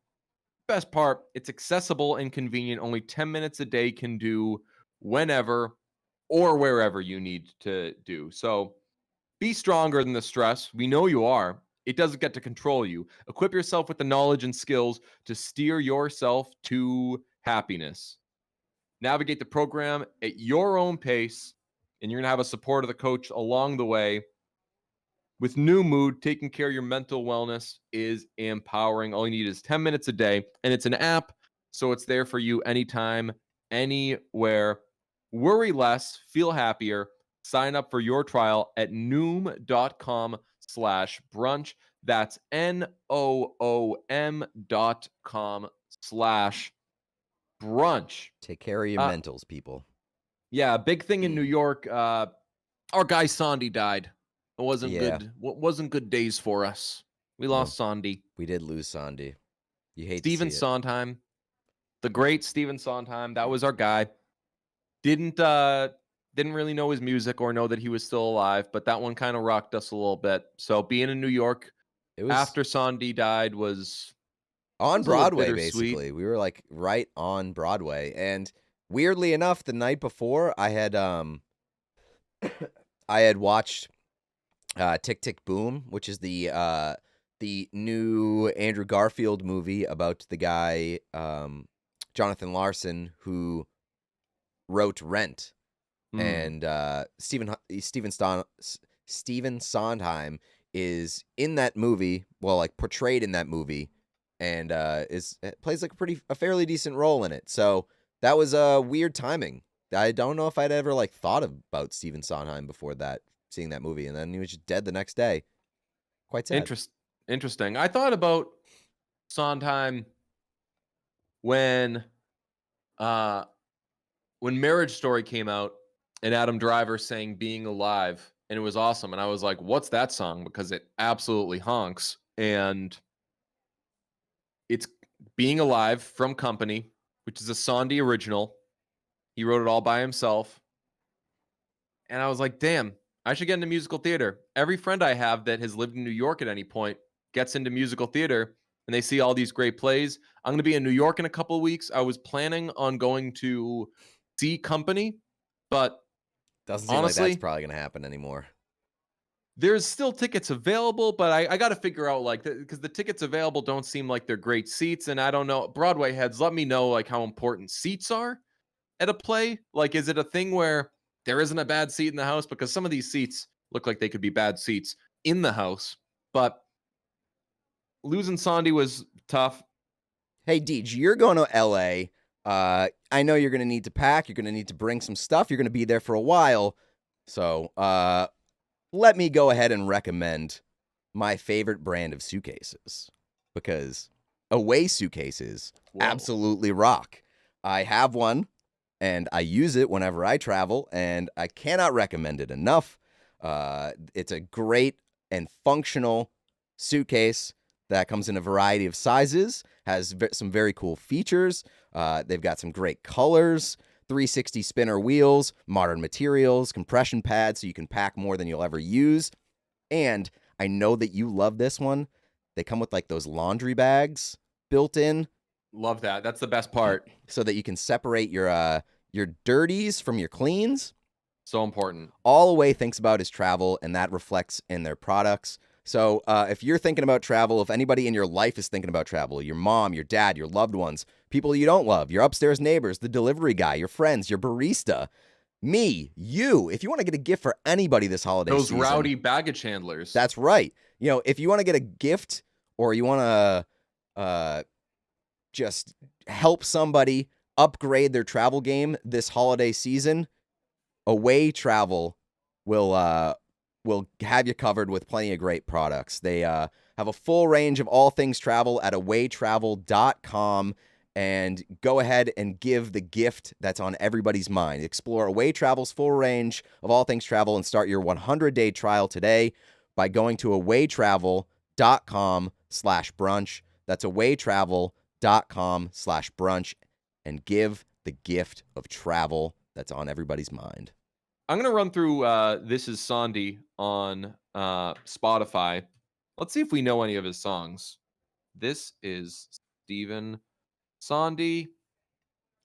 best part, it's accessible and convenient. Only 10 minutes a day can do whenever or wherever you need to do. So be stronger than the stress. We know you are. It doesn't get to control you. Equip yourself with the knowledge and skills to steer yourself to happiness. Navigate the program at your own pace, and you're going to have a support of the coach along the way. With New Mood, taking care of your mental wellness is empowering. All you need is 10 minutes a day, and it's an app, so it's there for you anytime, anywhere. Worry less, feel happier. Sign up for your trial at noom.com/brunch. That's NOOM.com/brunch. Take care of your mentals, people. Yeah, big thing in New York. Our guy Sondy died. It wasn't good. Wasn't good days for us. We lost Sondy. We did lose Sondy. You hate Steven to see it. Sondheim, the great Steven Sondheim. That was our guy. Didn't really know his music or know that he was still alive, but that one kind of rocked us a little bit. So being in New York after Sondy died was on Broadway, basically. Sweet. We were like right on Broadway. And weirdly enough, the night before I had watched Tick Tick Boom, which is the new Andrew Garfield movie about the guy Jonathan Larson who wrote Rent. And Stephen Sondheim is in that movie, well, like portrayed in that movie, and plays like a fairly decent role in it. So that was weird timing. I don't know if I'd ever like thought about Stephen Sondheim before that, seeing that movie, and then he was just dead the next day. Quite sad. Interesting. I thought about Sondheim when Marriage Story came out and Adam Driver sang Being Alive, and it was awesome. And I was like, what's that song? Because it absolutely honks. And it's Being Alive from Company, which is a Sondy original. He wrote it all by himself. And I was like, damn, I should get into musical theater. Every friend I have that has lived in New York at any point gets into musical theater, and they see all these great plays. I'm going to be in New York in a couple of weeks. I was planning on going to see Company, but doesn't seem honestly, like that's probably going to happen anymore. There's still tickets available, but I got to figure out, like, because the tickets available don't seem like they're great seats, and I don't know. Broadway heads, let me know, like, how important seats are at a play. Like, is it a thing where there isn't a bad seat in the house? Because some of these seats look like they could be bad seats in the house, but losing Sondy was tough. Hey, Deej, you're going to LA. I know you're going to need to pack. You're going to need to bring some stuff. You're going to be there for a while. So let me go ahead and recommend my favorite brand of suitcases, because Away suitcases absolutely rock. I have one, and I use it whenever I travel, and I cannot recommend it enough. It's a great and functional suitcase that comes in a variety of sizes, has some very cool features. They've got some great colors, 360 spinner wheels, modern materials, compression pads so you can pack more than you'll ever use. And I know that you love this one. They come with like those laundry bags built in. Love that. That's the best part. So that you can separate your dirties from your cleans. So important. All Away thinks about is travel, and that reflects in their products. So if you're thinking about travel, if anybody in your life is thinking about travel, your mom, your dad, your loved ones, people you don't love, your upstairs neighbors, the delivery guy, your friends, your barista, me, you, if you want to get a gift for anybody this holiday season. Those rowdy baggage handlers. That's right. You know, if you want to get a gift, or you want to just help somebody upgrade their travel game this holiday season, Away Travel will have you covered with plenty of great products. They have a full range of all things travel at awaytravel.com, and go ahead and give the gift that's on everybody's mind. Explore Away Travel's full range of all things travel and start your 100-day trial today by going to awaytravel.com/brunch. That's awaytravel.com/brunch, and give the gift of travel that's on everybody's mind. I'm going to run through This Is Sondy on Spotify. Let's see if we know any of his songs. This is Stephen Sondy.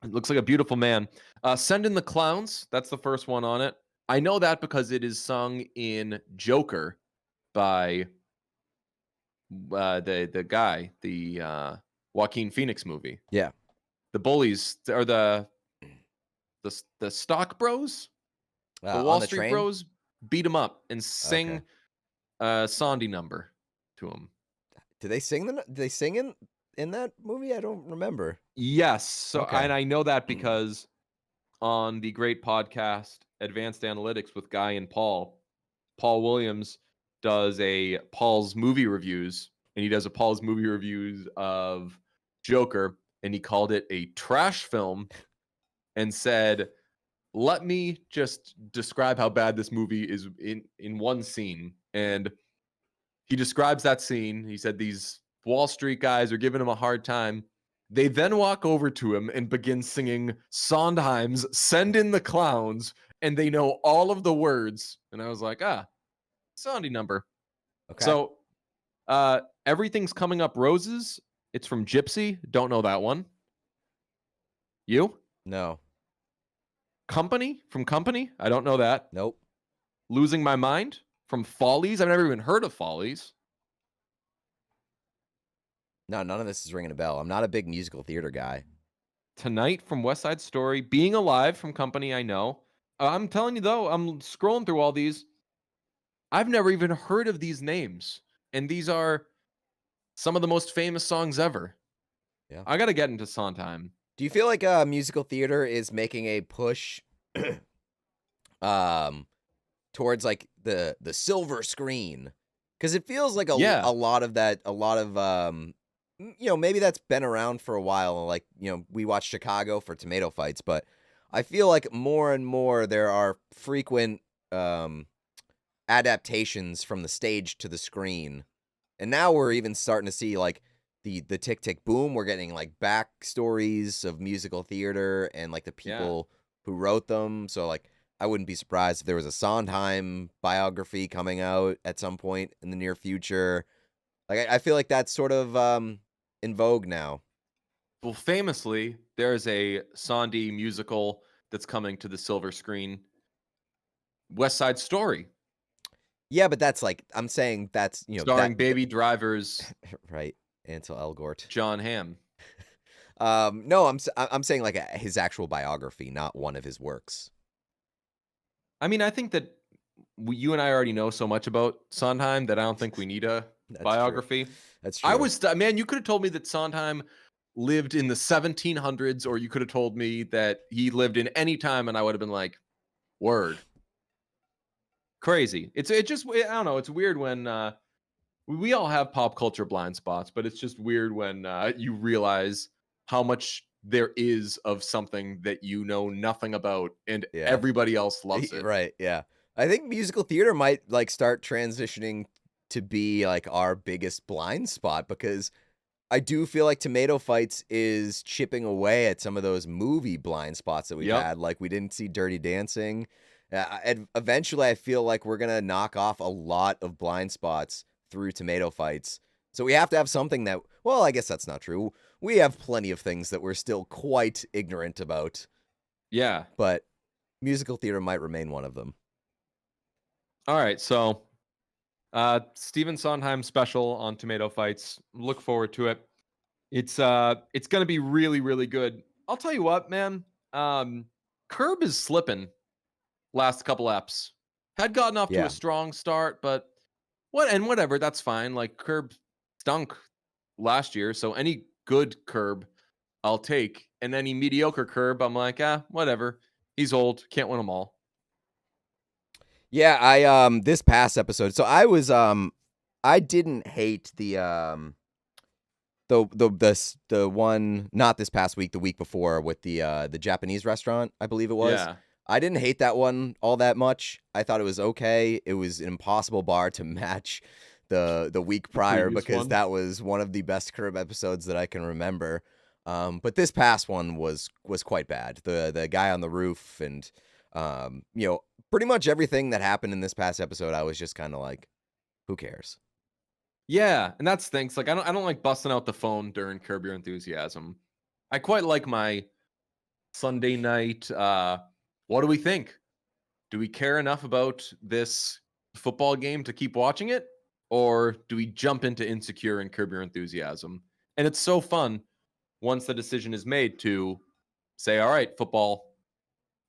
It looks like a beautiful man. Send in the Clowns. That's the first one on it. I know that because it is sung in Joker by the guy, the Joaquin Phoenix movie. Yeah. The bullies or the stock bros, the Wall On the Street train? bros beat him up and sing Okay. Sondy number to him. Do they sing in that movie? I don't remember. Yes. So Okay. and I know that because on the great podcast Advanced Analytics with Guy and Paul Williams does a Paul's movie reviews, and he does a Paul's movie reviews of Joker, and he called it a trash film and said, let me just describe how bad this movie is in one scene. And he describes that scene. He said these Wall Street guys are giving him a hard time. They then walk over to him and begin singing Sondheim's Send in the Clowns, and they know all of the words. And I was like, Sondy number. Okay. So Everything's Coming Up Roses. It's from Gypsy. Don't know that one. You? No. Company from Company? I don't know that. Nope. Losing My Mind from Follies. I've never even heard of Follies. No, none of this is ringing a bell. I'm not a big musical theater guy. Tonight from West Side Story. Being Alive from Company, I know. I'm telling you, though, I'm scrolling through all these. I've never even heard of these names. And these are some of the most famous songs ever. Yeah. I got to get into Sondheim. Do you feel like musical theater is making a push towards like the silver screen? Because it feels like a lot of that, maybe that's been around for a while. Like, we watch Chicago for Tomato Fights, but I feel like more and more there are frequent adaptations from the stage to the screen. And now we're even starting to see like the Tick Tick Boom. We're getting like backstories of musical theater and like the people who wrote them. So like I wouldn't be surprised if there was a Sondheim biography coming out at some point in the near future. Like I feel like that's sort of in vogue now. Well, famously, there's a Sondy musical that's coming to the silver screen. West Side Story. Yeah, but that's like, I'm saying that's, starring Baby Driver's right, Ansel Elgort, John Hamm. No, I'm saying like his actual biography, not one of his works. I mean, I think that you and I already know so much about Sondheim that I don't think we need a biography. True. That's true. Man, you could have told me that Sondheim lived in the 1700s, or you could have told me that he lived in any time, and I would have been like, word. Crazy. It just, I don't know. It's weird when we all have pop culture blind spots, but it's just weird when you realize how much there is of something that you know nothing about and everybody else loves it. Right. Yeah. I think musical theater might like start transitioning to be like our biggest blind spot, because I do feel like Tomato Fights is chipping away at some of those movie blind spots that we've had. Like we didn't see Dirty Dancing. And eventually I feel like we're going to knock off a lot of blind spots through Tomato Fights. So we have to have something that, well, I guess that's not true. We have plenty of things that we're still quite ignorant about. Yeah. But musical theater might remain one of them. All right. So Stephen Sondheim special on Tomato Fights. Look forward to it. It's going to be really, really good. I'll tell you what, man. Curb is slipping last couple eps. Had gotten off to a strong start, but whatever, that's fine. Like Curb stunk last year, so any good Curb I'll take, and any mediocre Curb I'm like, whatever. He's old, can't win them all. Yeah, I this past episode, so I was I didn't hate the one, not this past week, the week before, with the Japanese restaurant, I believe it was. Yeah. I didn't hate that one all that much. I thought it was okay. It was an impossible bar to match the week prior, because that was one of the best Curb episodes that I can remember. But this past one was quite bad. The guy on the roof and pretty much everything that happened in this past episode, I was just kind of like, who cares? Yeah, and that's things like I don't like busting out the phone during Curb Your Enthusiasm. I quite like my Sunday night. What do we think? Do we care enough about this football game to keep watching it, or do we jump into Insecure and Curb Your Enthusiasm? And it's so fun once the decision is made to say, "All right, football,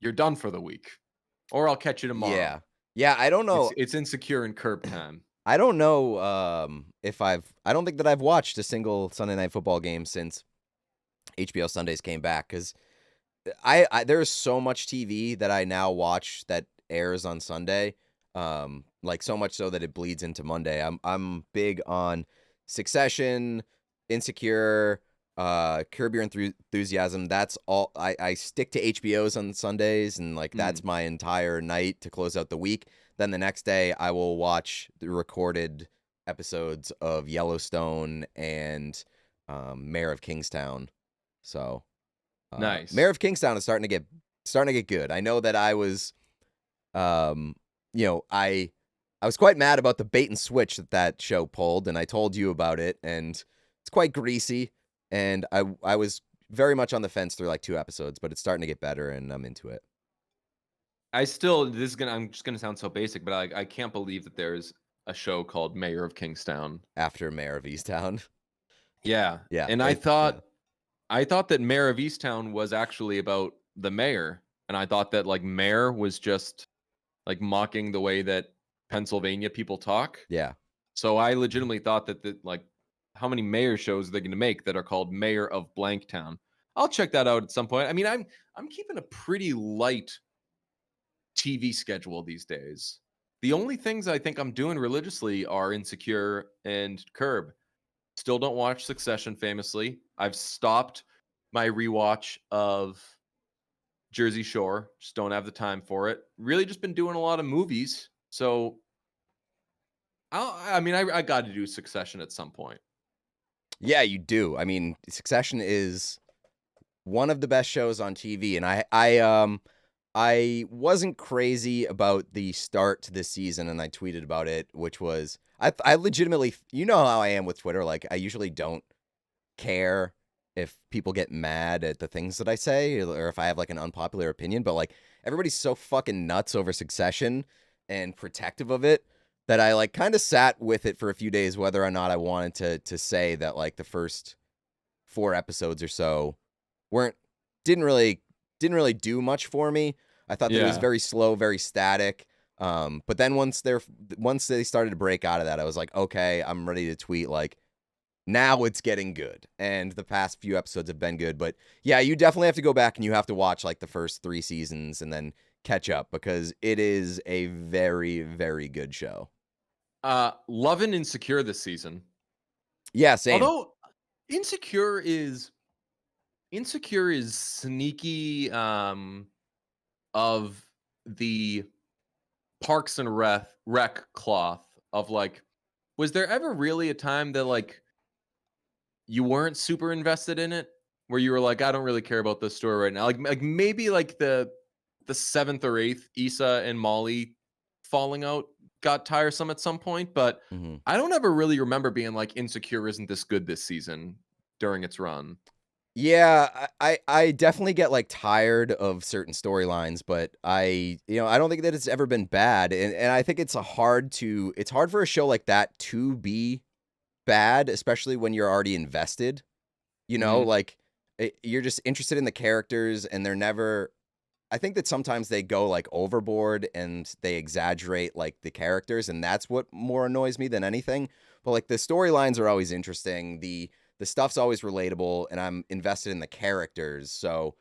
you're done for the week," or "I'll catch you tomorrow." Yeah. Yeah, I don't know. It's Insecure and Curb time. I don't know if I don't think that I've watched a single Sunday night football game since HBO Sundays came back, cuz there's so much TV that I now watch that airs on Sunday. Like so much so that it bleeds into Monday. I'm big on Succession, Insecure, Curb Your Enthusiasm. That's all. I stick to HBO's on Sundays, and like that's my entire night to close out the week. Then the next day, I will watch the recorded episodes of Yellowstone and Mayor of Kingstown. So Mayor Nice. of Kingstown is starting to get good. I know that I was, um, I was quite mad about the bait and switch that show pulled, and I told you about it, and it's quite greasy. And I was very much on the fence through like 2 episodes, but it's starting to get better, and I'm into it. I'm just gonna sound so basic, but I can't believe that there's a show called Mayor of Kingstown. After Mayor of Easttown, Yeah, yeah, and yeah. I thought that Mayor of Easttown was actually about the mayor, and I thought that like mayor was just like mocking the way that Pennsylvania people talk. Yeah. So I legitimately thought that like how many mayor shows are they going to make that are called Mayor of Blanktown? I'll check that out at some point. I mean, I'm keeping a pretty light TV schedule these days. The only things I think I'm doing religiously are Insecure and Curb. Still don't watch Succession famously. I've stopped my rewatch of Jersey Shore. Just don't have the time for it. Really just been doing a lot of movies. So I got to do Succession at some point. Yeah, you do. I mean, Succession is one of the best shows on TV, and I wasn't crazy about the start to this season, and I tweeted about it, which was I legitimately, you know how I am with Twitter, like I usually don't care if people get mad at the things that I say or if I have like an unpopular opinion, but like everybody's so fucking nuts over Succession and protective of it that I like kind of sat with it for a few days whether or not I wanted to say that like the first 4 episodes or so weren't didn't really didn't really do much for me. I thought that it was Yeah. very slow, very static. But then once they started to break out of that, I was like, okay, I'm ready to tweet like now it's getting good. And the past few episodes have been good. But yeah, you definitely have to go back and you have to watch like the first 3 seasons and then catch up because it is a very, very good show. Loving Insecure this season. Yeah, same. Although Insecure is sneaky of the Parks and Rec cloth of like was there ever really a time that like you weren't super invested in it where you were like I don't really care about this story right now like maybe like the 7th or 8th Issa and Molly falling out got tiresome at some point, but Hmm. I don't ever really remember being like Insecure isn't this good this season during its run. Yeah, I definitely get like tired of certain storylines, but I don't think that it's ever been bad, and I think it's hard for a show like that to be bad, especially when you're already invested. Mhm. Like you're just interested in the characters, and they're never. I think that sometimes they go like overboard and they exaggerate like the characters, and that's what more annoys me than anything. But like the storylines are always interesting. The stuff's always relatable, and I'm invested in the characters. So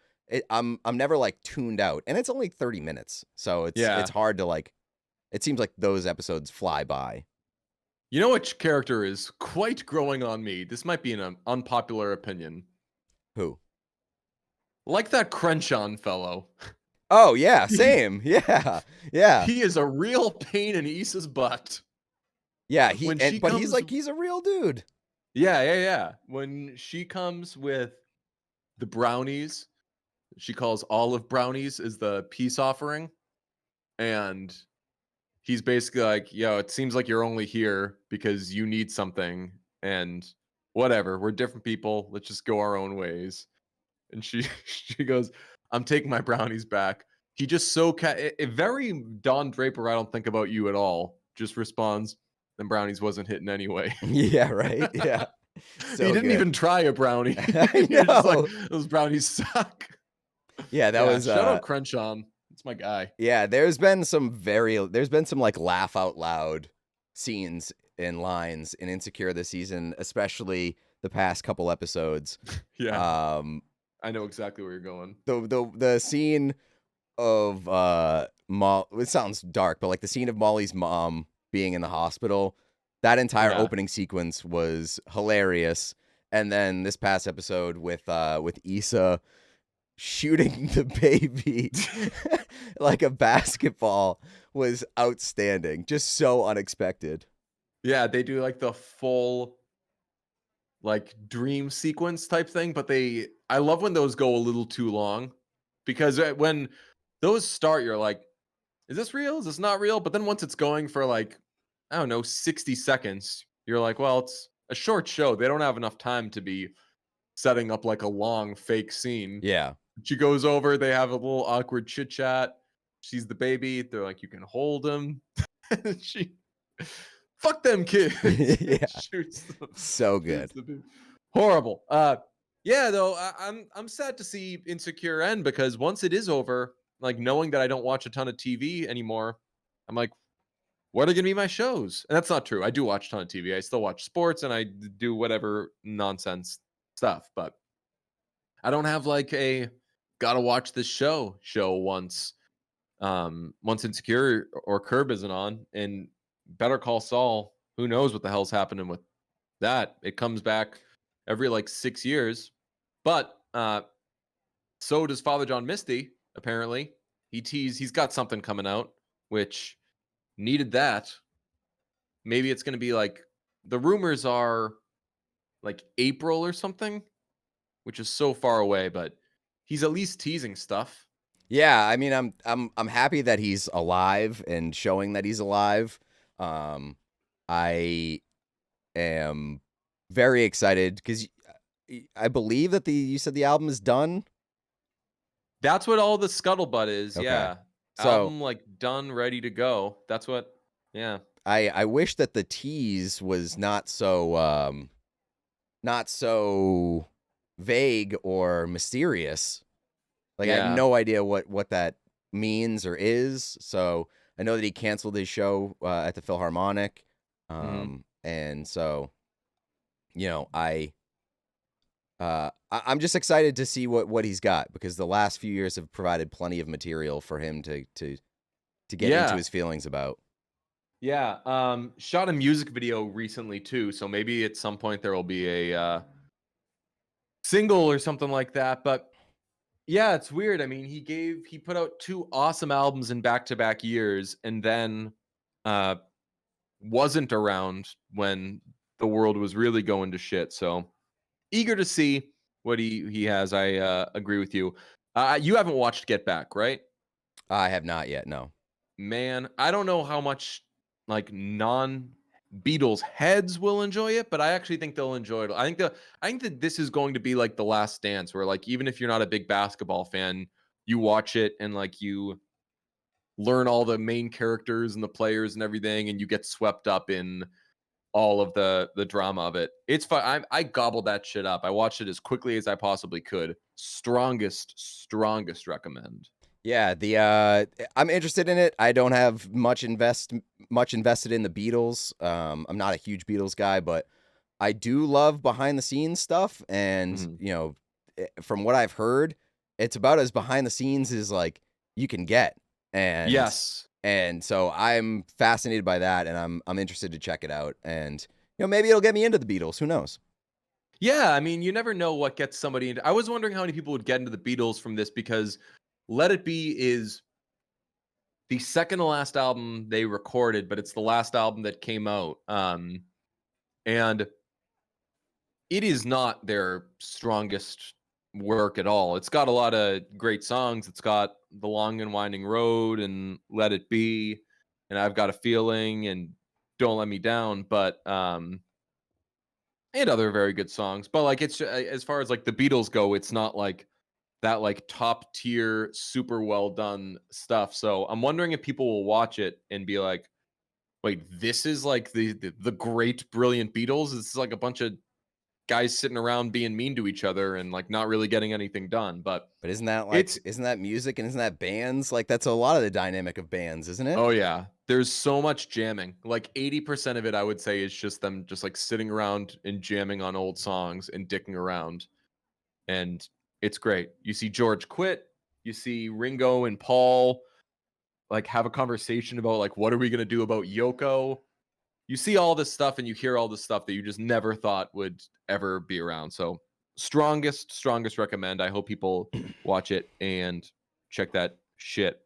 I'm never like tuned out, and it's only 30 minutes, so it's Yeah. hard to like. It seems like those episodes fly by. You know which character is quite growing on me? This might be an unpopular opinion. Who? Like that Crenshaw fellow. Oh yeah, He, same. Yeah, yeah, he is a real pain in Issa's butt. yeah. When she But he's comes like he's a real dude. yeah. When she comes with the brownies, she calls olive brownies is the peace offering. And he's basically like, yo, it seems like you're only here because you need something, and whatever, we're different people. Let's just go our own ways. And she she goes, I'm taking my brownies back. He just so a very Don Draper, I don't think about you at all. Just responds, then brownies wasn't hitting anyway. Yeah, right. Yeah. He So didn't good. even try a brownie. I You're just like, know. those brownies suck. Yeah, that Yeah, was shout out Crenshaw. It's my guy. yeah, there's been some like laugh out loud scenes and lines in Insecure this season, especially the past couple episodes. Yeah, Um I know exactly where you're going. the scene of it sounds dark, but like the scene of Molly's mom being in the hospital, that entire Yeah. opening sequence was hilarious. And then this past episode with Issa shooting the baby like a basketball was outstanding. Just so unexpected. Yeah, they do like the full like dream sequence type thing, but I love when those go a little too long because when those start, you're like, is this real? Is this not real? But then once it's going for like, I don't know, 60 seconds, you're like, well, it's a short show. They don't have enough time to be setting up like a long fake scene. Yeah. She goes over, they have a little awkward chit chat. She's the baby. They're like, you can hold him. she fuck them kids. Yeah. shoots them, So shoots good. the baby. Horrible. Yeah, though, I'm sad to see Insecure end because once it is over, like knowing that I don't watch a ton of TV anymore, I'm like, what are gonna be my shows? And that's not true. I do watch a ton of TV. I still watch sports and I do whatever nonsense stuff, but I don't have like a gotta watch this show once Insecure or Curb isn't on. And Better Call Saul, who knows what the hell's happening with that? It comes back every like 6 years. But so does Father John Misty, apparently. He's got something coming out, which needed that. Maybe it's gonna be like the rumors are like April or something, which is so far away, but he's at least teasing stuff. Yeah, I mean, I'm happy that he's alive and showing that he's alive. I am very excited because I believe that the you said the album is done. That's what all the scuttlebutt is. Okay, Yeah. so Album like done, ready to go. That's what, yeah. I wish that the tease was not so vague or mysterious. Like I have Yeah. no idea what that means or is. So I know that he canceled his show at the Philharmonic, Hmm. and so I'm just excited to see what he's got because the last few years have provided plenty of material for him to get into Yeah. his feelings about. Yeah. Shot a music video recently too. So maybe at some point there will be a single or something like that. But yeah, it's weird. I mean, he put out two awesome albums in back-to-back years and then uh wasn't around when the world was really going to shit. So eager to see what he has. I agree with you. You haven't watched Get Back, right? I have not yet. No. Man, I don't know how much like non Beatles heads will enjoy it, but I actually think they'll enjoy it. I think that this is going to be like the last dance where like even if you're not a big basketball fan, you watch it and like you learn all the main characters and the players and everything and you get swept up in all of the drama of it. It's fun. I gobbled that shit up. I watched it as quickly as I possibly could. Strongest recommend. Yeah, the I'm interested in it. I don't have much invested in the Beatles. I'm not a huge Beatles guy, but I do love behind the scenes stuff and, Mhm. from what I've heard, it's about as behind the scenes as like you can get. And Yes. and so I'm fascinated by that and I'm interested to check it out and maybe it'll get me into the Beatles, who knows. Yeah, I mean, you never know what gets somebody into. I was wondering how many people would get into the Beatles from this because Let It Be is the second to last album they recorded, but it's the last album that came out. And it is not their strongest work at all. It's got a lot of great songs. It's got The Long and Winding Road and Let It Be and I've Got a Feeling and Don't Let Me Down, but and other very good songs. But like it's as far as like the Beatles go, it's not like that like top tier super well done stuff. So I'm wondering if people will watch it and be like, wait, this is like the great brilliant Beatles. This is like a bunch of guys sitting around being mean to each other and like not really getting anything done. But But it's isn't that music and isn't that bands? Like that's a lot of the dynamic of bands, isn't it? oh yeah, there's so much jamming. Like 80% of it, I would say, is just them just like sitting around and jamming on old songs and dicking around, and it's great. You see George quit. You see Ringo and Paul like have a conversation about like what are we gonna do about Yoko. You see all this stuff and you hear all this stuff that you just never thought would ever be around. So strongest recommend. I hope people watch it and check that shit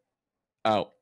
out.